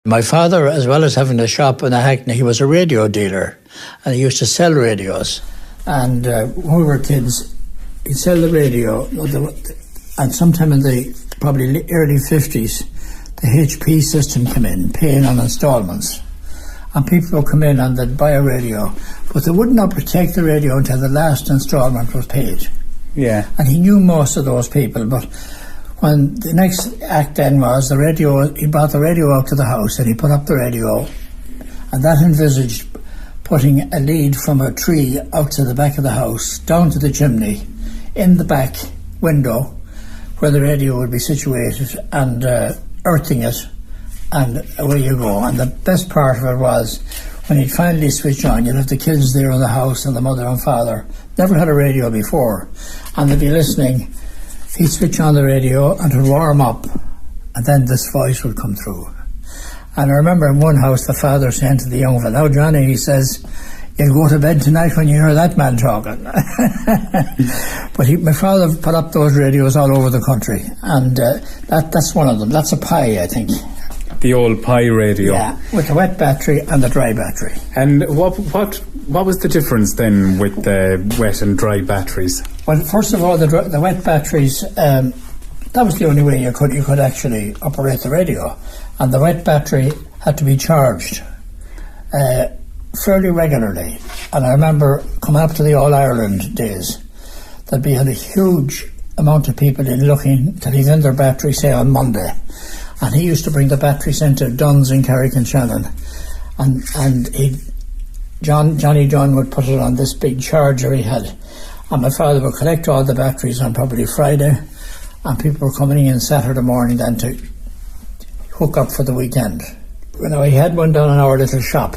My father, as well as having a shop in a Hackney, he was a radio dealer, and he used to sell radios. And when we were kids, he'd sell the radio, and sometime in the probably early 50s, the HP system came in, paying on instalments. And people would come in and they'd buy a radio, but they would not take the radio until the last instalment was paid. Yeah. And he knew most of those people, but when the next act then was the radio, he brought the radio out to the house and he put up the radio, and that envisaged putting a lead from a tree out to the back of the house, down to the chimney, in the back window where the radio would be situated, and earthing it, and away you go. And the best part of it was when he'd finally switch on, you'd have the kids there in the house and the mother and father, never had a radio before, and they'd be listening. He'd switch on the radio and it would warm up, and then this voice would come through. And I remember in one house the father saying to the young fellow, "Now Johnny," he says, "you'll go to bed tonight when you hear that man talking." But my father put up those radios all over the country, and that's one of them. That's a Pi, I think. The old Pi radio. Yeah, with the wet battery and the dry battery. And what was the difference then with the wet and dry batteries? Well, first of all, the wet batteries, that was the only way you could actually operate the radio. And the wet battery had to be charged fairly regularly. And I remember coming up to the All-Ireland days, there'd be a huge amount of people in looking to leave in their battery, say, on Monday. And he used to bring the batteries into Dunn's in Carrick-on-Shannon. And Johnny Dunn would put it on this big charger he had. And my father would collect all the batteries on probably Friday, and people were coming in Saturday morning then to hook up for the weekend. You know, he had one down in our little shop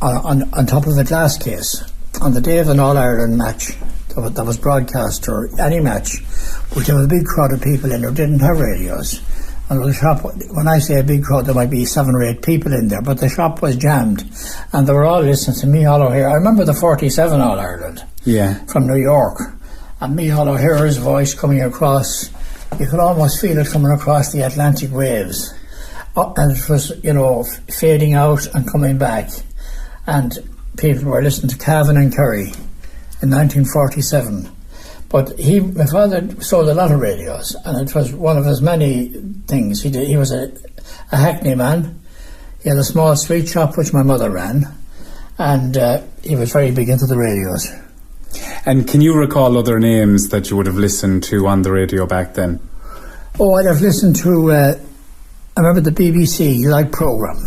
on top of a glass case. On the day of an All-Ireland match that was broadcast, or any match, which there was a big crowd of people in who didn't have radios. And the shop, when I say a big crowd, there might be 7 or 8 people in there, but the shop was jammed, and they were all listening to Micheál O'Hare. I remember the 47 All-Ireland from New York, and Micheál O'Hare's voice coming across, you could almost feel it coming across the Atlantic waves. And it was, fading out and coming back. And people were listening to Cavan and Kerry in 1947. But my father sold a lot of radios, and it was one of his many things he did. He was a Hackney man. He had a small street shop which my mother ran, and he was very big into the radios. And can you recall other names that you would have listened to on the radio back then? Oh, I'd have listened to, I remember the BBC Light programme.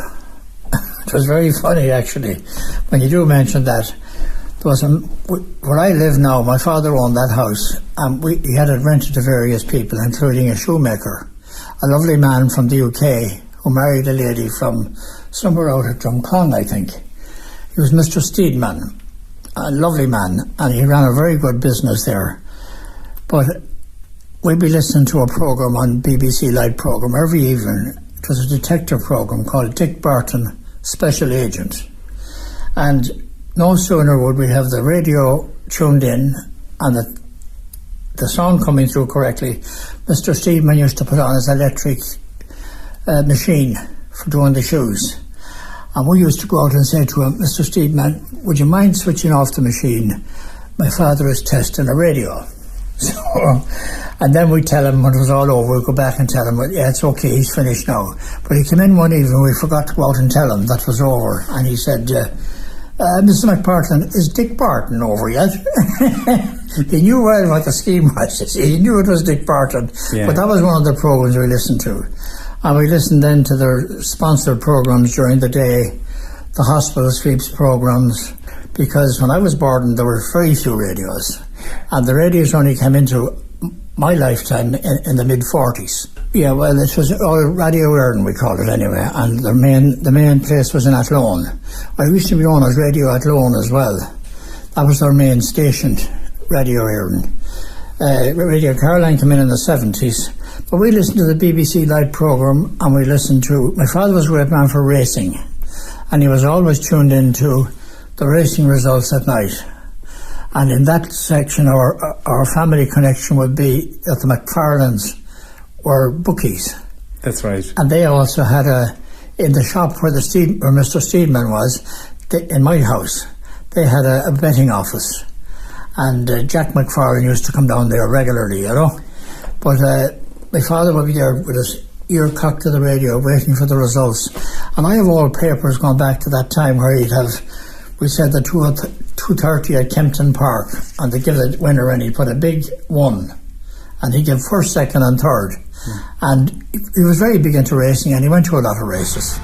It was very funny, actually, when you do mention that. There was where I live now, my father owned that house, and he had it rented to various people, including a shoemaker, a lovely man from the UK who married a lady from somewhere out at Drumshanbo, I think. He was Mr. Steedman, a lovely man, and he ran a very good business there. But we'd be listening to a programme on BBC Light programme every evening. It was a detective programme called Dick Barton, Special Agent. And no sooner would we have the radio tuned in and the sound coming through correctly, Mr. Steedman used to put on his electric machine for doing the shoes. And we used to go out and say to him, "Mr. Steedman, would you mind switching off the machine? My father is testing a radio." So, and then we'd tell him when it was all over, we'd go back and tell him, "Well, yeah, it's okay, he's finished now." But he came in one evening, we forgot to go out and tell him that was over. And he said, "Mr. McPartland, is Dick Barton over yet?" He knew well what the scheme was. He knew it was Dick Barton. Yeah. But that was one of the programmes we listened to. And we listened then to their sponsored programmes during the day, the hospital sweeps programmes, because when I was born there were very few radios. And the radios only came into my lifetime in the mid-40s. Yeah, well, it was all Radio Erin, we called it anyway, and the main place was in Athlone. Well, it used to be known as Radio Athlone as well. That was their main station, Radio Erin. Radio Caroline came in the 70s, but we listened to the BBC Light programme, and we listened to, my father was a great man for racing, and he was always tuned into the racing results at night. And in that section, our family connection would be that the McParlands were bookies. That's right. And they also had in the shop where Mr. Steedman was, in my house, they had a betting office. And Jack McPartland used to come down there regularly, you know. But my father would be there with his ear cocked to the radio, waiting for the results. And I have all papers going back to that time where we said the 2:30 at Kempton Park, and they give the winner, and he put a big 1. And he gave first, second and third. And he was very big into racing, and he went to a lot of races.